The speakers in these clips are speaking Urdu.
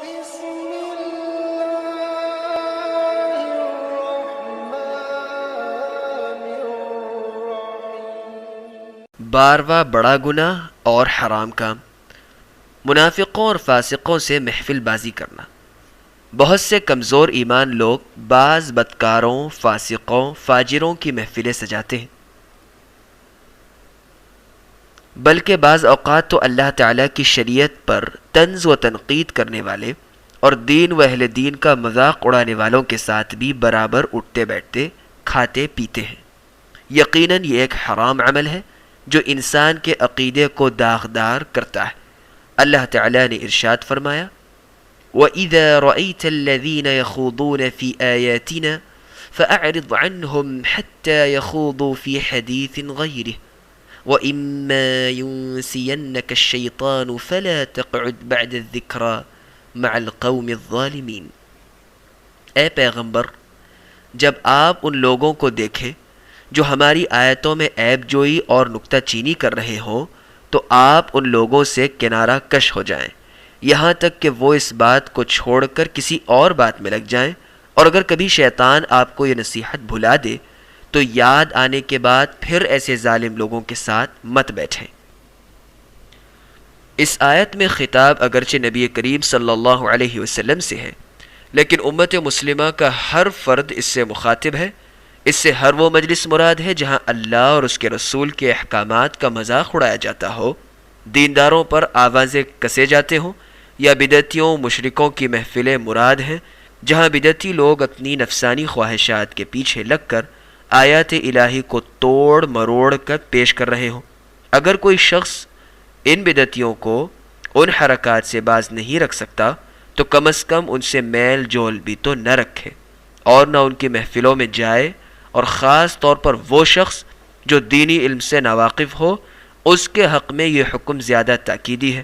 بسم الله الرحمن الرحيم۔ 12واں بڑا گناہ اور حرام کام، منافقوں اور فاسقوں سے محفل بازی کرنا۔ بہت سے کمزور ایمان لوگ بعض بدکاروں، فاسقوں، فاجروں کی محفلیں سجاتے ہیں، بلکہ بعض اوقات تو اللہ تعالیٰ کی شریعت پر طنز و تنقید کرنے والے اور دین و اہل دین کا مذاق اڑانے والوں کے ساتھ بھی برابر اٹھتے بیٹھتے، کھاتے پیتے ہیں۔ یقیناً یہ ایک حرام عمل ہے جو انسان کے عقیدے کو داغدار کرتا ہے۔ اللہ تعالیٰ نے ارشاد فرمایا: وَإِذَا رَأَيْتَ الَّذِينَ يَخُوضُونَ فِي آيَاتِنَا فَأَعْرِضْ عَنْهُمْ حَتَّى يَخُوضُوا فِي حَدِيثٍ غَيْرِهِ وَإِمَّا يُنْسِيَنَّكَ الشَّيْطَانُ فَلَا تَقْعُدْ بَعْدَ الذِّكْرَى مَعَ الْقَوْمِ الظَّالِمِينَ۔ اے پیغمبر، جب آپ ان لوگوں کو دیکھیں جو ہماری آیتوں میں عیب جوئی اور نکتہ چینی کر رہے ہوں تو آپ ان لوگوں سے کنارہ کش ہو جائیں، یہاں تک کہ وہ اس بات کو چھوڑ کر کسی اور بات میں لگ جائیں، اور اگر کبھی شیطان آپ کو یہ نصیحت بھلا دے تو یاد آنے کے بعد پھر ایسے ظالم لوگوں کے ساتھ مت بیٹھیں۔ اس آیت میں خطاب اگرچہ نبی کریم صلی اللہ علیہ وسلم سے ہے، لیکن امت مسلمہ کا ہر فرد اس سے مخاطب ہے۔ اس سے ہر وہ مجلس مراد ہے جہاں اللہ اور اس کے رسول کے احکامات کا مذاق اڑایا جاتا ہو، دینداروں پر آوازیں کسے جاتے ہوں، یا بدعتیوں مشرکوں کی محفلیں مراد ہیں جہاں بدعتی لوگ اپنی نفسانی خواہشات کے پیچھے لگ کر آیات الہی کو توڑ مروڑ کر پیش کر رہے ہوں۔ اگر کوئی شخص ان بدعتیوں کو ان حرکات سے باز نہیں رکھ سکتا تو کم از کم ان سے میل جول بھی تو نہ رکھے اور نہ ان کی محفلوں میں جائے، اور خاص طور پر وہ شخص جو دینی علم سے ناواقف ہو، اس کے حق میں یہ حکم زیادہ تاکیدی ہے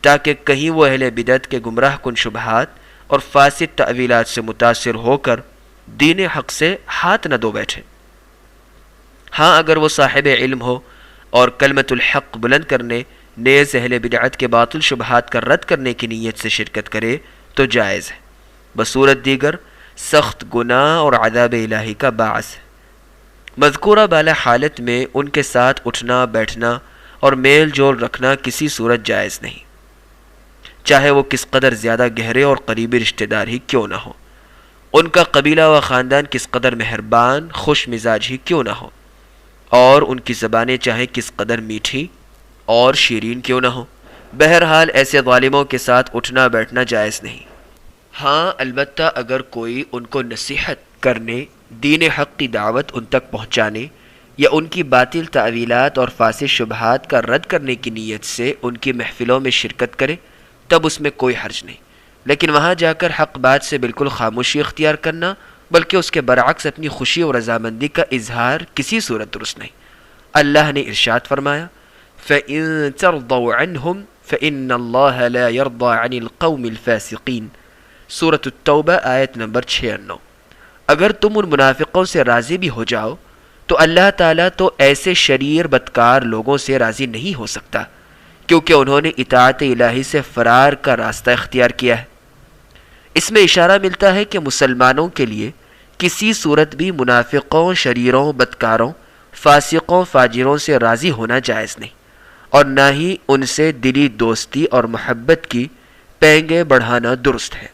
تاکہ کہیں وہ اہل بدعت کے گمراہ کن شبہات اور فاسد تعویلات سے متاثر ہو کر دین حق سے ہاتھ نہ دھو بیٹھے۔ ہاں، اگر وہ صاحب علم ہو اور کلمۃ الحق بلند کرنے نیز اہل بدعت کے باطل شبہات کا رد کرنے کی نیت سے شرکت کرے تو جائز ہے، بصورت دیگر سخت گناہ اور عذاب الہی کا باعث ہے۔ مذکورہ بالا حالت میں ان کے ساتھ اٹھنا بیٹھنا اور میل جول رکھنا کسی صورت جائز نہیں، چاہے وہ کس قدر زیادہ گہرے اور قریبی رشتہ دار ہی کیوں نہ ہو، ان کا قبیلہ و خاندان کس قدر مہربان خوش مزاج ہی کیوں نہ ہو، اور ان کی زبانیں چاہے کس قدر میٹھی اور شیرین کیوں نہ ہو، بہرحال ایسے ظالموں کے ساتھ اٹھنا بیٹھنا جائز نہیں۔ ہاں، البتہ اگر کوئی ان کو نصیحت کرنے، دین حق کی دعوت ان تک پہنچانے یا ان کی باطل تعویلات اور فاسد شبہات کا رد کرنے کی نیت سے ان کی محفلوں میں شرکت کرے تب اس میں کوئی حرج نہیں، لیکن وہاں جا کر حق بات سے بالکل خاموشی اختیار کرنا بلکہ اس کے برعکس اپنی خوشی اور رضامندی کا اظہار کسی صورت درست نہیں۔ اللہ نے ارشاد فرمایا: فَإِن تَرْضَوْا عَنْهُمْ فَإِنَّ اللَّهَ لَا يَرْضَى عَنِ الْقَوْمِ الْفَاسِقِينَ۔ سورۃ التوبہ آیت نمبر 96۔ اگر تم ان منافقوں سے راضی بھی ہو جاؤ تو اللہ تعالیٰ تو ایسے شریر بدکار لوگوں سے راضی نہیں ہو سکتا، کیونکہ انہوں نے اطاعت الہی سے فرار کا راستہ اختیار کیا ہے۔ اس میں اشارہ ملتا ہے کہ مسلمانوں کے لیے کسی صورت بھی منافقوں، شریروں، بدکاروں، فاسقوں، فاجروں سے راضی ہونا جائز نہیں، اور نہ ہی ان سے دلی دوستی اور محبت کی پینگیں بڑھانا درست ہے۔